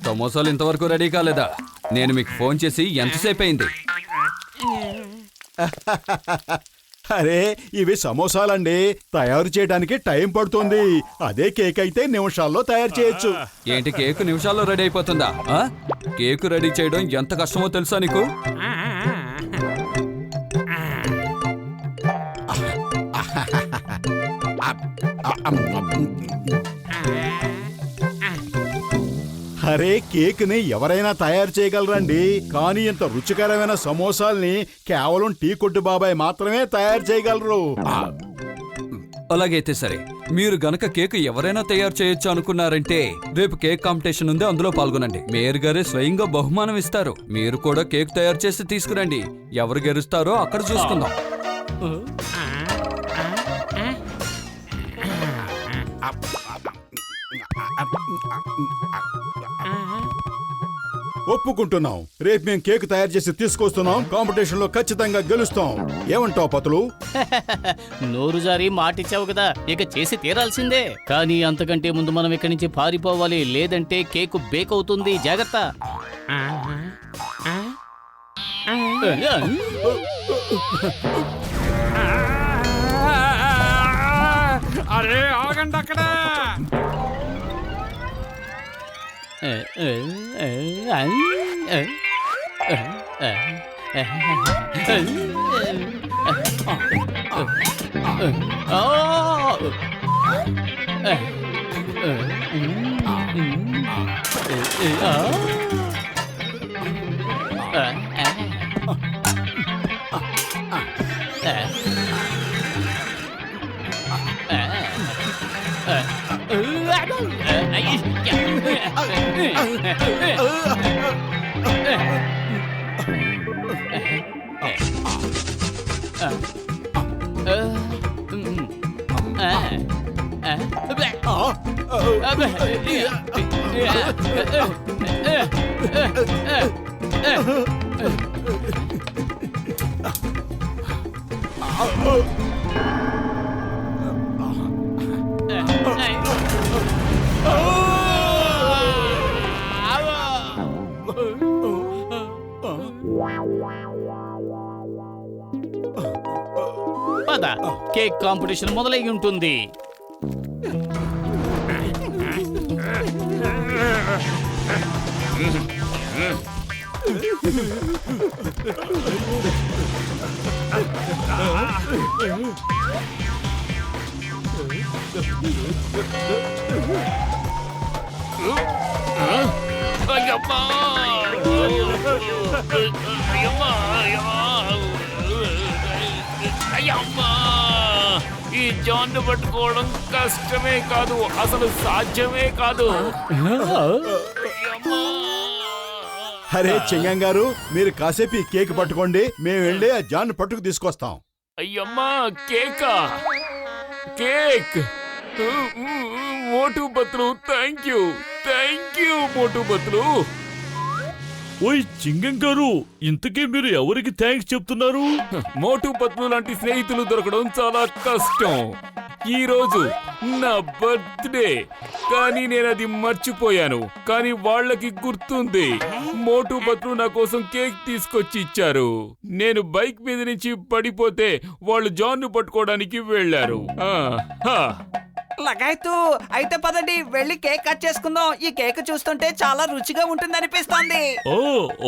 సమోసాలు ఇంతవరకు రెడీ కాలేదా? నేను మీకు ఫోన్ చేసి ఎంతసేపు అయింది? అరే ఇవి సమోసాలండి, తయారు చేయడానికి టైం పడుతుంది. అదే కేక్ అయితే నిమిషాల్లో తయారు చేయొచ్చు. ఏంటి కేక్ నిమిషాల్లో రెడీ అయిపోతుందా? కేక్ రెడీ చేయడం ఎంత కష్టమో తెలుసా నీకు? అరే కేక్ ని ఎవరైనా తయారు చేయగలరండి, కానీ ఇంత రుచికరమైన సమోసాల్ని కేవలం టీ కొట్టు బాబాయ్ మాత్రమే తయారు చేయగలరు. అలాగైతే సరే, మీరు గనక కేక్ ఎవరైనా తయారు చేయొచ్చు అనుకున్నారంటే రేపు కేక్ కాంపిటీషన్ ఉంది, అందులో పాల్గొనండి. మేయర్ గారే స్వయంగా బహుమానం ఇస్తారు. మీరు కూడా కేక్ తయారు చేసి తీసుకురండి. ఎవరు గెలుస్తారో అక్కడ చూసుకుందాం. ఒప్పుకుంటున్నాం. రేపు మేము కేక్ తయారు చేసి తీసుకొస్తున్నాం. కాంపిటీషన్ లో ఖచ్చితంగా గెలుస్తాం. ఏమంటావు పతులు? నోరు జారి మాటిచ్చావు కదా, ఇక చేసి తీరాల్సిందే. కానీ అంతకంటే ముందు మనం ఇక్కడి నుంచి పారిపోవాలి, లేదంటే కేకు బేక్ అవుతుంది. జాగ్రత్త. అరే ఆగండి అక్కడ. పద, కేక్ కాంపిటీషన్ మొదలై ఉంటుంది. ఈ జాన్ను పట్టుకోవడం కష్టమే కాదు, అసలు సాధ్యమే కాదు. అరే చెయ్యం గారు, మీరు కాసేపు ఈ కేక్ పట్టుకోండి, మేము వెళ్ళి ఆ జాన్ పట్టుకు తీసుకొస్తాం. అయ్యమ్మా, కేకా? Cake? Motu Patlu, thank you మోటు పత్రు. ఓయ్ చింగం గారు, ఇంతకీ మీరు ఎవరికి థ్యాంక్స్ చెప్తున్నారు? మోటు పత్రు లాంటి స్నేహితులు దొరకడం చాలా కష్టం. ఈ రోజు నా బర్త్డే, కానీ నేను అది మర్చిపోయాను. కానీ వాళ్ళకి గుర్తుంది. మోటు పత్రు నా కోసం కేక్ తీసుకొచ్చి ఇచ్చారు. నేను బైక్ మీద నుంచి పడిపోతే వాళ్ళు జాన్ను పట్టుకోవడానికి వెళ్లారు. లగాయతు, అయితే పదండి వెళ్ళి కేక్ కట్ చేసుకుందాం. ఈ కేక్ చూస్తుంటే చాలా రుచిగా ఉంటుంది అనిపిస్తోంది. ఓ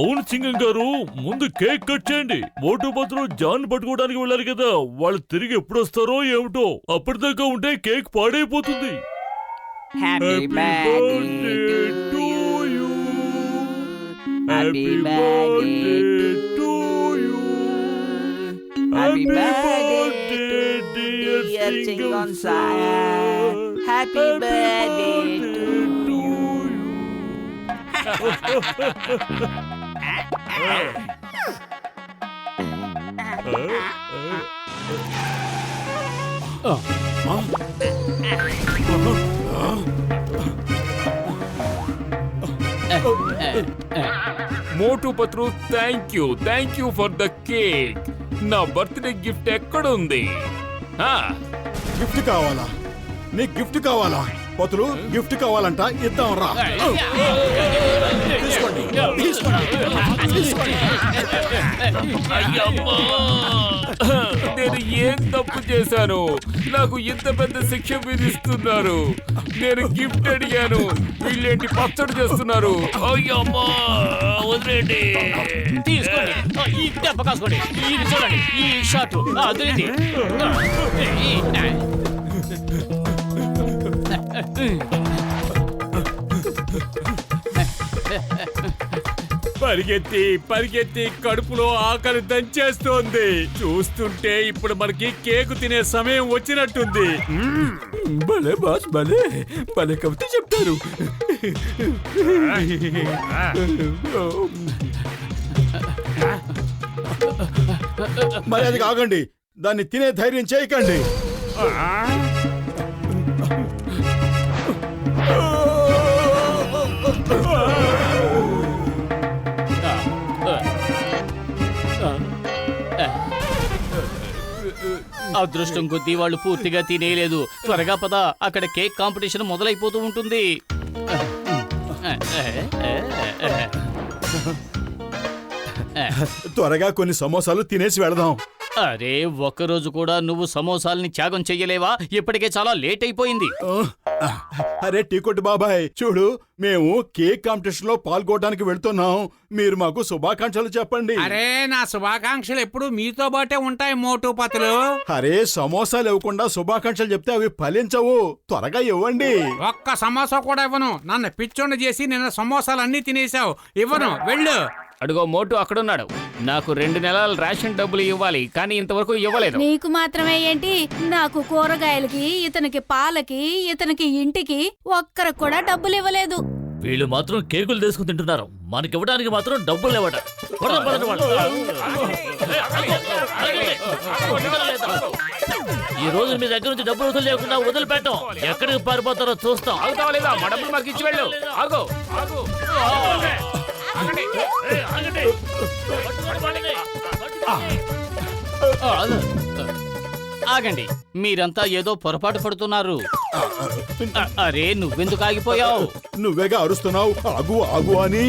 అవును చింగం గారు, ముందు కేక్ కట్ చేయండి. మోటు పత్రు జాన్ పట్టుకోవడానికి వెళ్ళారు కదా, వాళ్ళు తిరిగి ఎప్పుడు వస్తారో ఏమిటో. అప్పటిదాకా ఉంటే కేక్ పాడైపోతుంది. Happy birthday to you, happy birthday to you, happy birthday dear Chingam sir, happy birthday to you. Motu Patlu thank you for the cake. నా బర్త్డే గిఫ్ట్ ఎక్కడుంది? గిఫ్ట్ కావాలా? నీకు గిఫ్ట్ కావాలా? పతులు గిఫ్ట్ కావాలంట, ఇద్దాం రా. తీసుకోండి, తీసుకోండి. నేను ఏం తప్పు చేశాను? నాకు ఇంత పెద్ద శిక్ష విధిస్తున్నారు. నేను గిఫ్ట్ అడిగాను, వీళ్ళేంటి పచ్చడి చేస్తున్నారు? అయ్యమ్మా, వదిలేండి. తీసుకోండి, ఈ దెబ్బ కాసుకోండి, ఇది చూడండి, ఈ షాట్ అదిరింది. పరిగెత్తి పరిగెత్తి కడుపులో ఆకలి దంచేస్తోంది. చూస్తుంటే ఇప్పుడు మనకి కేకు తినే సమయం వచ్చినట్టుంది. భలే బాస్, భలే భలే కవిత చెప్తారు. మరి అది కాకండి, దాన్ని తినే ధైర్యం చేయకండి. అదృష్టం కొద్దీ వాళ్ళు పూర్తిగా తినేయలేదు. త్వరగా పద, అక్కడ కేక్ కాంపిటీషన్ మొదలైపోతూ ఉంటుంది. త్వరగా కొన్ని సమోసాలు తినేసి వెళదాం. అరే, ఒక్కరోజు కూడా నువ్వు సమోసాల్ని త్యాగం చెయ్యలేవా? ఇప్పటికే చాలా లేట్ అయిపోయింది. అరే టీకొట్టు బాబాయ్, చూడు, మేము కేక్ కాంపిటీషన్ లో పాల్గొనడానికి వెళ్తున్నాం. మీరు మాకు శుభాకాంక్షలు చెప్పండి. అరే, నా శుభాకాంక్షలు ఎప్పుడు మీతో బాటే ఉంటాయి మోటు పతులు. అరే, సమోసాలు ఇవ్వకుండా శుభాకాంక్షలు చెప్తే అవి ఫలించవు. త్వరగా ఇవ్వండి. ఒక్క సమోసా కూడా ఇవ్వను. నన్ను పిచ్చోండి చేసి నిన్న సమోసాలన్నీ తినేసావు. ఇవ్వను, వెళ్ళు. అడుగో మోటు అక్కడున్నాడు. నాకు 2 నెలల రేషన్ డబ్బులు ఇవ్వాలి, కానీ ఇంతవరకు ఇవ్వలేదు. నీకు మాత్రమే ఏంటి? నాకు కూరగాయలకి, ఇతనికి పాలకి, ఇతనికి ఇంటికి ఒక్కరికి కూడా డబ్బులు ఇవ్వలేదు. వీళ్ళు మాత్రం కేకులు తీసుకుని తింటున్నారు, మనకివ్వడానికి మాత్రం డబ్బులు లేవట. ఈ రోజు మీ దగ్గర నుంచి డబ్బులు వసూలు చేయకుండా వదిలిపెట్టాం. ఎక్కడికి పారిపోతారో చూస్తాం. ఆగుతావా లేదా? మా డబ్బులు మాకు ఇచ్చి వెళ్ళు. ఆగు. ఆగండి, మీరంతా ఏదో పొరపాటు పడుతున్నారు. అరే, నువ్వెందుకు ఆగిపోయావు? నువ్వేగా అరుస్తున్నావు ఆగు ఆగు అని.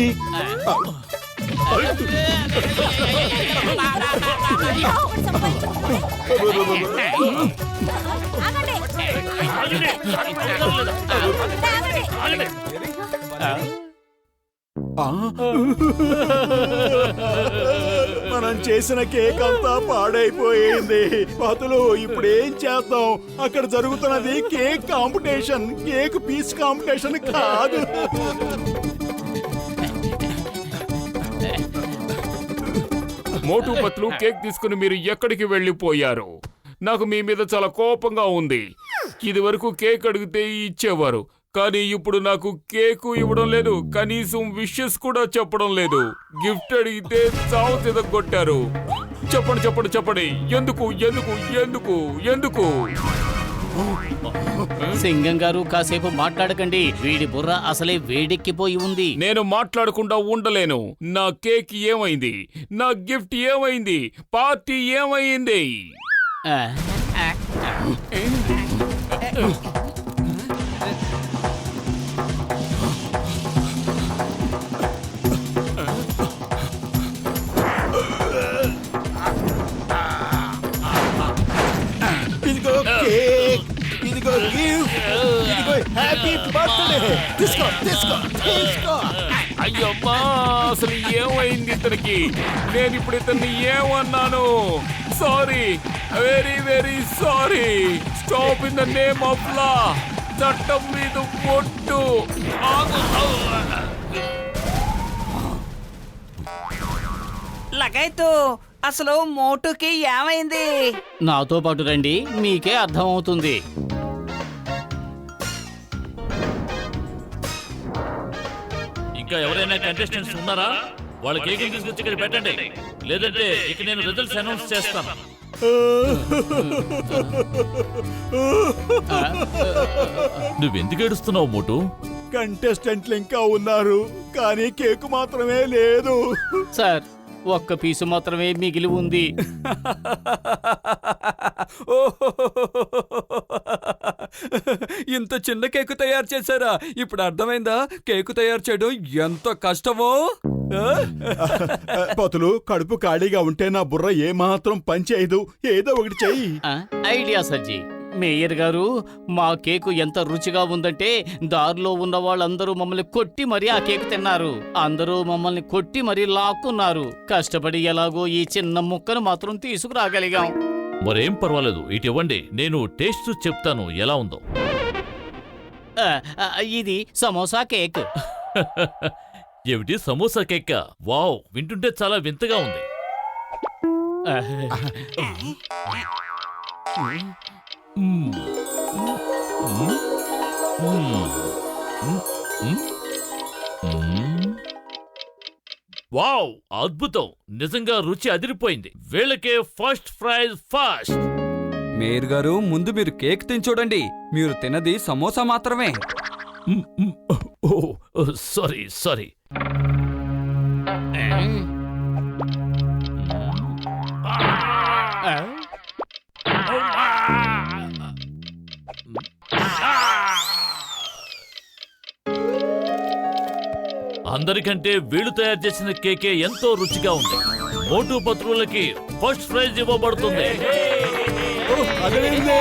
మనం చేసిన కేక్ అంతా పాడైపోయింది. పతులు, ఇప్పుడు ఏం చేద్దాం? అక్కడ జరుగుతున్నది cake competition, cake piece competition కాదు. మోటు పత్లు, కేక్ తీసుకుని మీరు ఎక్కడికి వెళ్ళిపోయారు? నాకు మీ మీద చాలా కోపంగా ఉంది. ఇది వరకు కేక్ అడిగితే ఇచ్చేవారు, కానీ ఇప్పుడు నాకు కేకు ఇవ్వడం లేదు, కనీసం విషెస్ కూడా చెప్పడం లేదు. గిఫ్ట్ అడిగితే చావు తిదగొట్టారు. చెప్పండి చెప్పండి చెప్పండి, ఎందుకు ఎందుకు ఎందుకు ఎందుకు? సింగం గారు, కాసేపు మాట్లాడకండి. వీడి బుర్ర అసలే వేడెక్కిపోయి ఉంది. నేను మాట్లాడకుండా ఉండలేను. నా కేక్ ఏమైంది? నా గిఫ్ట్ ఏమైంది? పార్టీ ఏమైంది? ఇదిగో కేక్, ఇదిగో గిఫ్ట్, ఇదిగో హ్యాపీ బర్త్డే. తీసుకో తీసుకో తీసుకో. అయ్యమ్మా, అసలు ఏమైంది ఇతనికి? నేను ఇప్పుడు ఇతన్ని ఏమన్నాను? Sorry, very very sorry. Stop in the name of law. చట్టం మీద పొట్టు. లగైతు, అసలు మోటుకి ఏమైంది? నాతో పాటు రండి, మీకే అర్థమవుతుంది. ఇంకా ఎవరైనా కంటెస్టెంట్స్ ఉన్నారా? వాళ్ళ కేకులు తీసుకొచ్చి ఇక్కడ పెట్టండి, లేదంటే ఇక నేను రిజల్ట్స్ అనౌన్స్ చేస్తాను. నువ్వెందుకు ఏడుస్తున్నావు మోటు? కంటెస్టెంట్లు ఇంకా ఉన్నారు కానీ కేక్ మాత్రమే లేదు. సార్ ఒక్క పీసు మాత్రమే మిగిలి ఉంది. ఇంత చిన్న కేకు తయారు చేశారా? ఇప్పుడు అర్థమైందా కేకు తయారు చేయడం ఎంత కష్టమో? పతులు, కడుపు ఖాళీగా ఉంటే నా బుర్ర ఏమాత్రం పనిచేయదు. ఏదో ఒకటి చెయ్యి. ఐడియా సజ్జి. మేయర్ గారు, మా కేకు ఎంత రుచిగా ఉందంటే దారిలో ఉన్న వాళ్ళందరూ మమ్మల్ని కొట్టి మరీ ఆ కేకు తిన్నారు. అందరూ మమ్మల్ని కొట్టి మరీ లాక్కున్నారు. కష్టపడి ఎలాగో ఈ చిన్న ముక్కను మాత్రం తీసుకురాగలిగాం. మరేం పర్వాలేదు, ఇటు ఇవ్వండి, నేను టేస్ట్ చెప్తాను ఎలా ఉందో. ఇది సమోసా కేక్. ఏమిటి, సమోసా కేక్? వావ్, వింటుంటే చాలా వింతగా ఉంది. వావ్, అద్భుతం! నిజంగా రుచి అదిరిపోయింది. వీళ్ళకే ఫస్ట్ ప్రైజ్ ఫస్ట్. మేయర్ గారు, ముందు మీరు కేక్ తిని చూడండి. మీరు తినది సమోసా మాత్రమే. ఓ సారీ సారీ. అందరికంటే వీళ్ళు తయారు చేసిన కేకే ఎంతో రుచిగా ఉంది. మోటు పత్రులకి ఫస్ట్ ప్రైజ్ ఇవ్వబడుతుంది. అదేంటి?